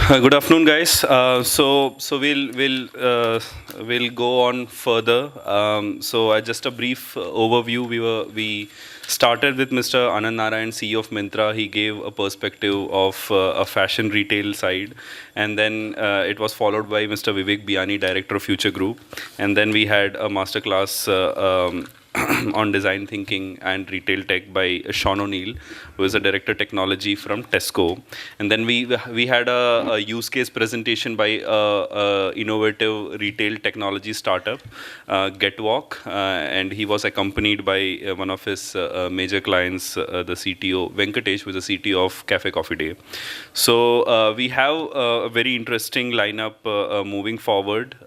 Good afternoon, guys. We'll go on further. Just a brief overview. We started with Mr. Anand Narayan, CEO of Myntra. He gave a perspective of a fashion retail side, and then it was followed by Mr. Vivek Biani, Director of Future Group, and then we had a masterclass on design thinking and retail tech by Sean O'Neill, who is a director technology from Tesco. And then we had a use case presentation by a innovative retail technology startup, GetWalk, and he was accompanied by one of his major clients, the CTO, Venkatesh, who is the CTO of Cafe Coffee Day. So we have a very interesting lineup moving forward.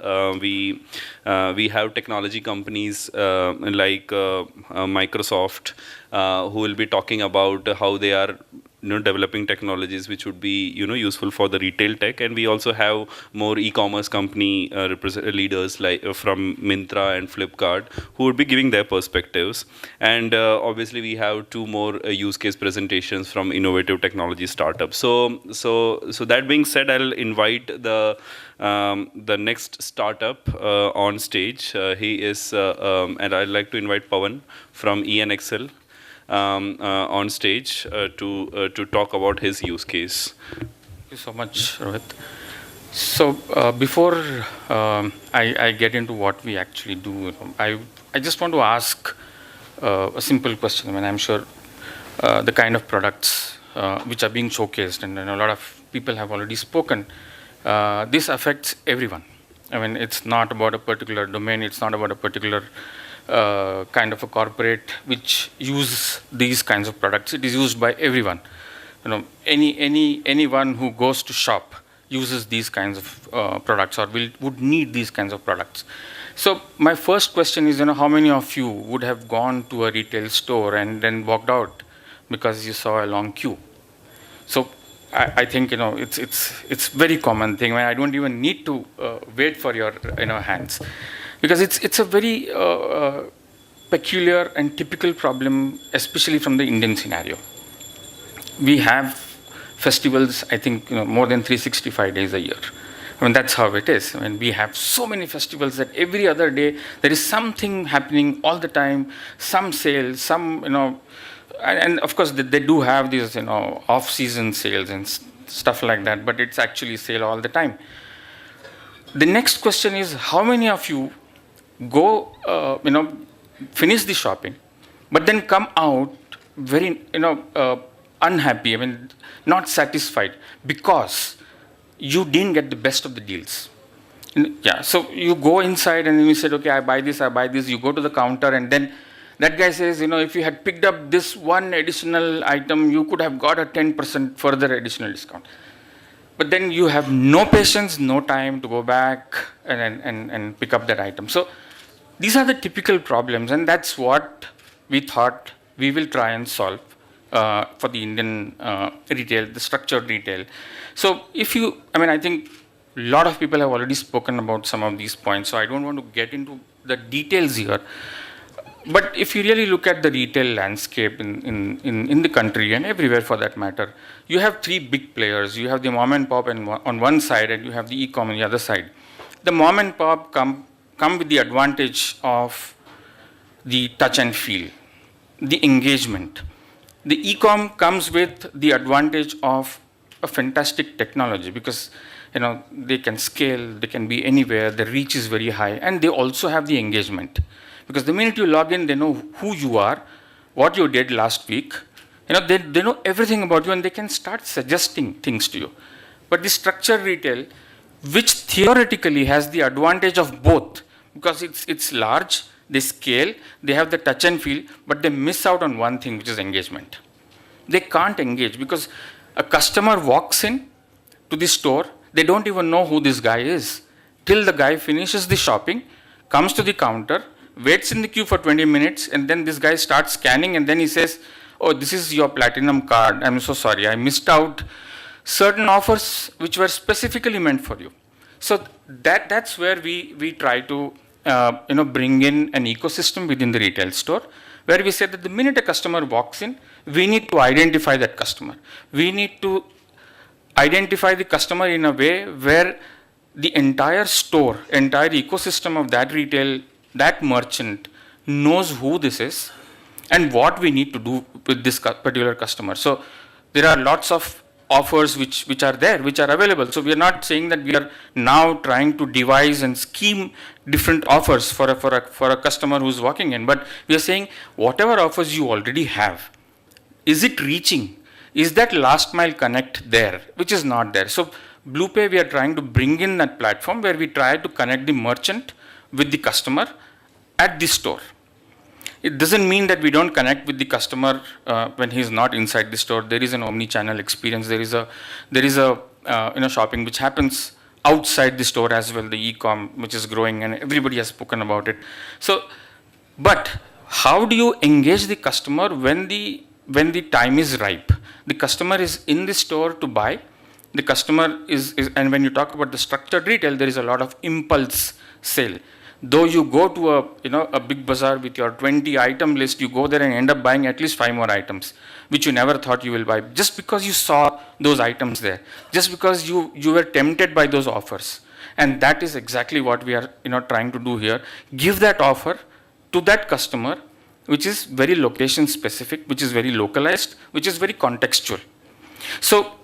We have technology companies like Microsoft, who will be talking about how they are developing technologies which would be useful for the retail tech. And we also have more e-commerce company leaders like from Myntra and Flipkart, who would be giving their perspectives. And obviously we have two more use case presentations from innovative technology startups. So that being said, I'll invite the next startup on stage. He is and I'd like to invite Pawan from ENXL on stage to talk about his use case. Thank you so much, Rohit. So before I get into what we actually do, I just want to ask a simple question. I mean, I'm sure the kind of products which are being showcased, and a lot of people have already spoken, this affects everyone. I mean, it's not about a particular domain. It's not about a particular kind of a corporate which uses these kinds of products. It is used by everyone. Anyone who goes to shop uses these kinds of products, or would need these kinds of products. So my first question is, how many of you would have gone to a retail store and then walked out because you saw a long queue? So I think it's very common thing. I don't even need to wait for your hands, because it's a very peculiar and typical problem, especially from the Indian scenario. We have festivals, I think, more than 365 days a year. I mean, that's how it is. I mean, we have so many festivals that every other day there is something happening all the time, some sales, some, and of course they do have these, off-season sales and stuff like that, but it's actually sale all the time. The next question is, how many of you go, finish the shopping, but then come out very, unhappy, I mean, not satisfied, because you didn't get the best of the deals. Yeah, so you go inside and you said, okay, I buy this, you go to the counter, and then that guy says, if you had picked up this one additional item, you could have got a 10% further additional discount. But then you have no patience, no time to go back and pick up that item. So these are the typical problems, and that's what we thought we will try and solve for the Indian retail, the structured retail. So I think a lot of people have already spoken about some of these points, so I don't want to get into the details here. But if you really look at the retail landscape in the country, and everywhere for that matter, you have three big players. You have the mom and pop on one side, and you have the e-com on the other side. The mom and pop come with the advantage of the touch and feel, the engagement. The e-com comes with the advantage of a fantastic technology, because they can scale, they can be anywhere, the reach is very high, and they also have the engagement. Because the minute you log in, they know who you are, what you did last week. They know everything about you, and they can start suggesting things to you. But the structured retail, which theoretically has the advantage of both, because it's large, they scale, they have the touch and feel, but they miss out on one thing, which is engagement. They can't engage, because a customer walks in to the store, they don't even know who this guy is, till the guy finishes the shopping, comes to the counter, waits in the queue for 20 minutes, and then this guy starts scanning, and then he says, oh, this is your platinum card. I'm so sorry, I missed out certain offers which were specifically meant for you. So that's where we try to bring in an ecosystem within the retail store, where we say that the minute a customer walks in, we need to identify that customer. We need to identify the customer in a way where the entire store, entire ecosystem of that retail, that merchant knows who this is and what we need to do with this particular customer. So there are lots of offers which are there, which are available. So we are not saying that we are now trying to devise and scheme different offers for a customer who's walking in, but we are saying whatever offers you already have, is it reaching? Is that last mile connect there, which is not there? So BluePay, we are trying to bring in that platform where we try to connect the merchant with the customer at the store. It doesn't mean that we don't connect with the customer when he's not inside the store. There is an omni-channel experience. There is a shopping which happens outside the store as well. The e-com which is growing, and everybody has spoken about it. So, but how do you engage the customer when the time is ripe? The customer is in the store to buy. The customer is and when you talk about the structured retail, there is a lot of impulse sale. Though you go to a big bazaar with your 20 item list, you go there and end up buying at least 5 more items, which you never thought you will buy, just because you saw those items there, just because you were tempted by those offers. And that is exactly what we are trying to do here. Give that offer to that customer, which is very location specific, which is very localized, which is very contextual. So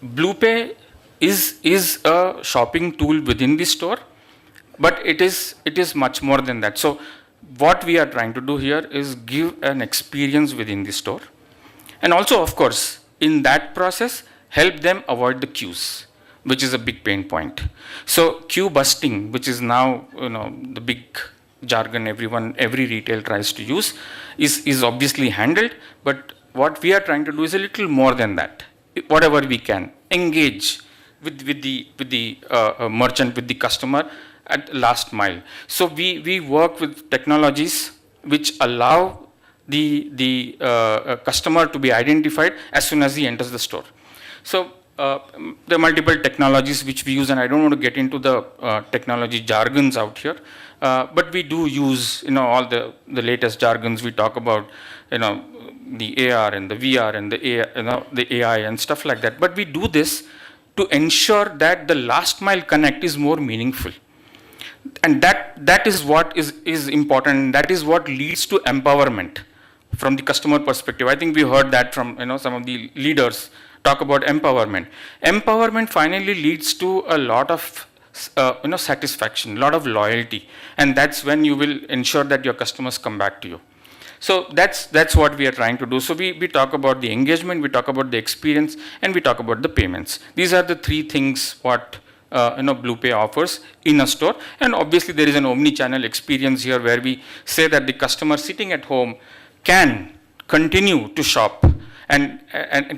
BluePay is a shopping tool within the store, but it is much more than that. So what we are trying to do here is give an experience within the store, and also, of course, in that process, help them avoid the queues, which is a big pain point. So queue busting, which is now the big jargon every retail tries to use, is obviously handled. But what we are trying to do is a little more than that. Whatever we can engage with the merchant, with the customer at last mile. So we work with technologies which allow the customer to be identified as soon as he enters the store. So there are multiple technologies which we use, and I don't want to get into the technology jargons out here, but we do use all the latest jargons. We talk about the AR and the VR and the AI and stuff like that. But we do this to ensure that the last mile connect is more meaningful. And that is what is important. That is what leads to empowerment from the customer perspective. I think we heard that from some of the leaders talk about empowerment. Empowerment finally leads to a lot of satisfaction, a lot of loyalty, and that's when you will ensure that your customers come back to you. So that's what we are trying to do. So we talk about the engagement, we talk about the experience, and we talk about the payments. These are the three things what BluePay offers in a store. And obviously there is an omni-channel experience here where we say that the customer sitting at home can continue to shop and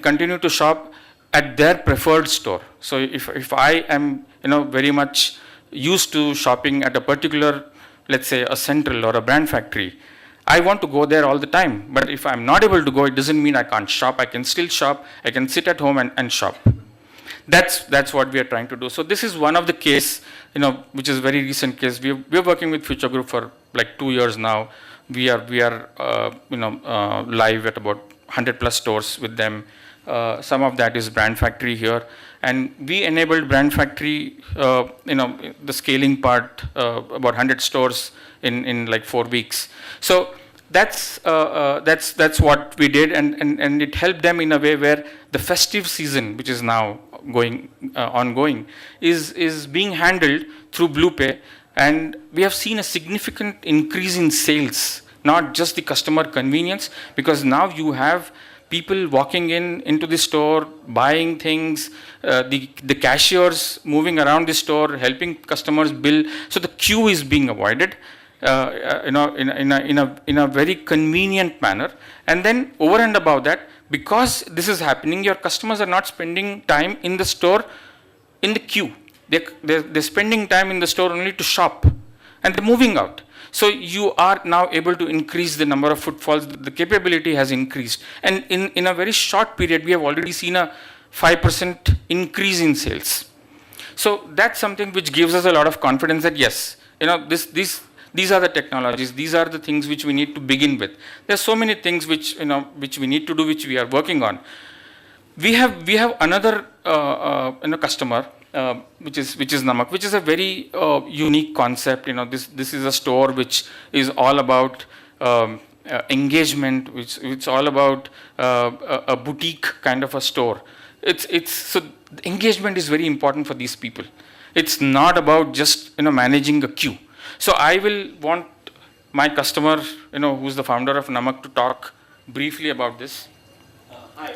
continue to shop at their preferred store. So if I am very much used to shopping at a particular, let's say a Central or a Brand Factory, I want to go there all the time. But if I'm not able to go, it doesn't mean I can't shop. I can still shop. I can sit at home and shop. That's what we are trying to do. So this is one of the case, which is very recent case. We're working with Future Group for like 2 years now. We are live at about 100 plus stores with them. Some of that is Brand Factory here, and we enabled Brand Factory, the scaling part, about 100 stores in like 4 weeks. So that's what we did, and it helped them in a way where the festive season, which is now ongoing, is being handled through BluePay, and we have seen a significant increase in sales, not just the customer convenience, because now you have people walking into the store, buying things, the cashiers moving around the store, helping customers bill. So the queue is being avoided, in a very convenient manner. And then over and above that, because this is happening, your customers are not spending time in the store in the queue. They're spending time in the store only to shop, and they're moving out. So you are now able to increase the number of footfalls. The capability has increased, and in a very short period, we have already seen a 5% increase in sales. So that's something which gives us a lot of confidence that yes, these are the technologies, these are the things which we need to begin with. There are so many things which we need to do, which we are working on. we have another customer, which is Namak, which is a very unique concept. This is a store which is all about engagement, which it's all about a boutique kind of a store. It's so engagement is very important for these people. It's not about just managing a queue. So I will want my customer, who's the founder of Namak, to talk briefly about this. Hi.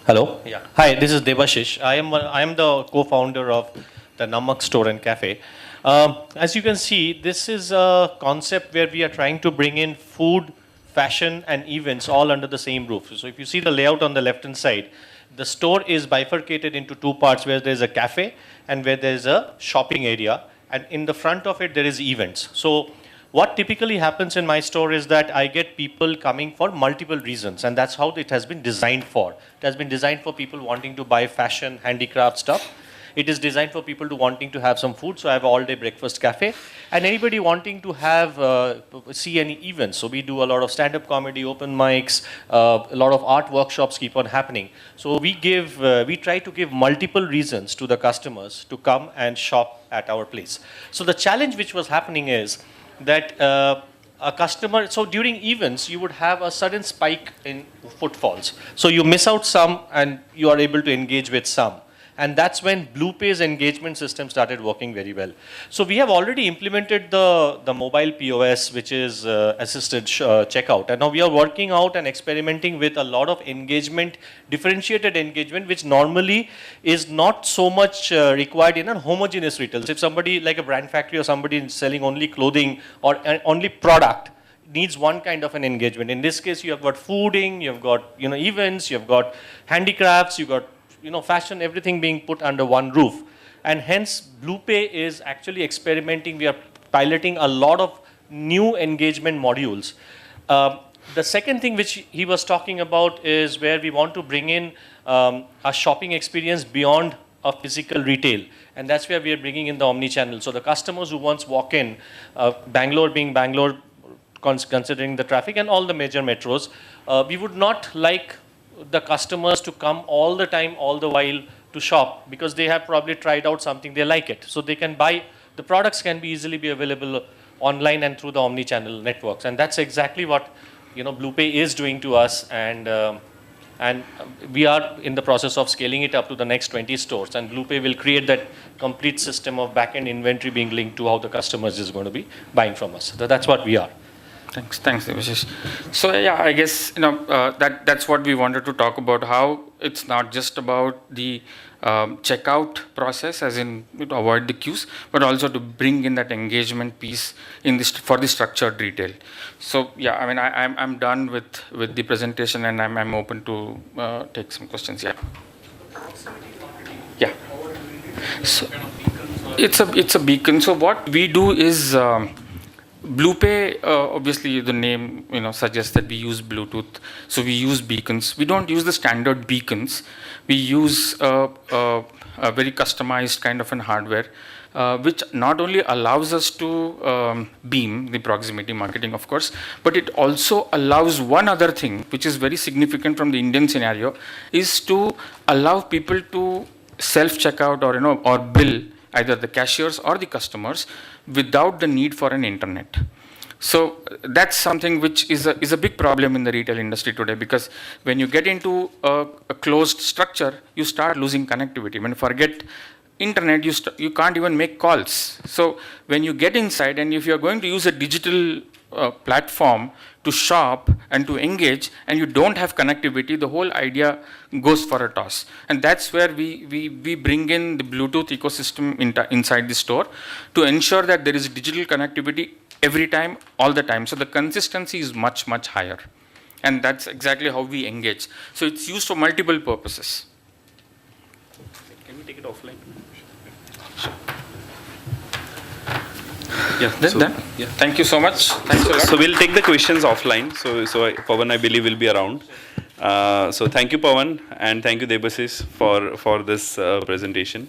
Hello. Yeah. Hi. This is Debashish. I am the co-founder of the Namak Store and Cafe. As you can see, this is a concept where we are trying to bring in food, fashion, and events all under the same roof. So if you see the layout on the left-hand side, the store is bifurcated into two parts, where there is a cafe and where there is a shopping area, and in the front of it there is events. So what typically happens in my store is that I get people coming for multiple reasons, and that's how it has been designed for. It has been designed for people wanting to buy fashion, handicraft stuff. It is designed for people wanting to have some food, so I have an all-day breakfast cafe. And anybody wanting to have, see any events. So we do a lot of stand-up comedy, open mics, a lot of art workshops keep on happening. So we try to give multiple reasons to the customers to come and shop at our place. So the challenge which was happening is that a customer, so during events, you would have a sudden spike in footfalls. So you miss out some and you are able to engage with some. And that's when BluePay's engagement system started working very well. So we have already implemented the mobile POS, which is assisted checkout. And now we are working out and experimenting with a lot of engagement, differentiated engagement, which normally is not so much required in a homogeneous retail. So if somebody like a brand factory or somebody selling only clothing or only product needs one kind of an engagement. In this case, you have got fooding, you've got events, you've got handicrafts, you've got fashion, everything being put under one roof. And hence, BluePay is actually experimenting. We are piloting a lot of new engagement modules. The second thing which he was talking about is where we want to bring in a shopping experience beyond a physical retail. And that's where we are bringing in the omni-channel. So the customers who once walk in, Bangalore being Bangalore, considering the traffic and all the major metros, we would not like the customers to come all the time, all the while to shop, because they have probably tried out something, they like it. So they can buy, the products can be easily be available online and through the omni-channel networks. And that's exactly what BluePay is doing to us. And we are in the process of scaling it up to the next 20 stores. And BluePay will create that complete system of back-end inventory being linked to how the customers is going to be buying from us. So that's what we are. Thanks, Devashish. So yeah, I guess that's what we wanted to talk about. How it's not just about the checkout process, as in to avoid the queues, but also to bring in that engagement piece in this for the structured retail. So yeah, I mean, I'm done with the presentation, and I'm open to take some questions. Yeah. Yeah. So it's a beacon. So what we do is. BluePay, obviously the name suggests that we use Bluetooth, so we use beacons. We don't use the standard beacons. We use a very customized kind of an hardware, which not only allows us to beam the proximity marketing, of course, but it also allows one other thing, which is very significant from the Indian scenario, is to allow people to self-checkout or bill either the cashiers or the customers without the need for an internet. So that's something which is a big problem in the retail industry today, because when you get into a closed structure, you start losing connectivity. When you forget internet, you can't even make calls. So when you get inside, and if you're going to use a digital platform to shop and to engage, and you don't have connectivity, the whole idea goes for a toss. And that's where we bring in the Bluetooth ecosystem inside the store to ensure that there is digital connectivity every time, all the time. So the consistency is much, much higher. And that's exactly how we engage. So it's used for multiple purposes. Can we take it offline? Yeah, yeah. Thank you so much. Thanks a lot. So we'll take the questions offline. So Pawan, I believe, will be around. So thank you, Pawan, and thank you, Debashish, for this presentation.